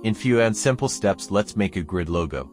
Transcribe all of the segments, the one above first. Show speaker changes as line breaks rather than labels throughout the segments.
In few and simple steps, let's make a grid logo.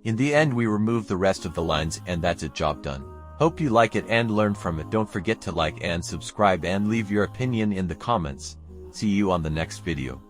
In the end, we remove the rest of the lines, and that's it, job done. Hope you like it and learn from it. Don't forget to like and subscribe and leave your opinion in the comments. See you on the next video.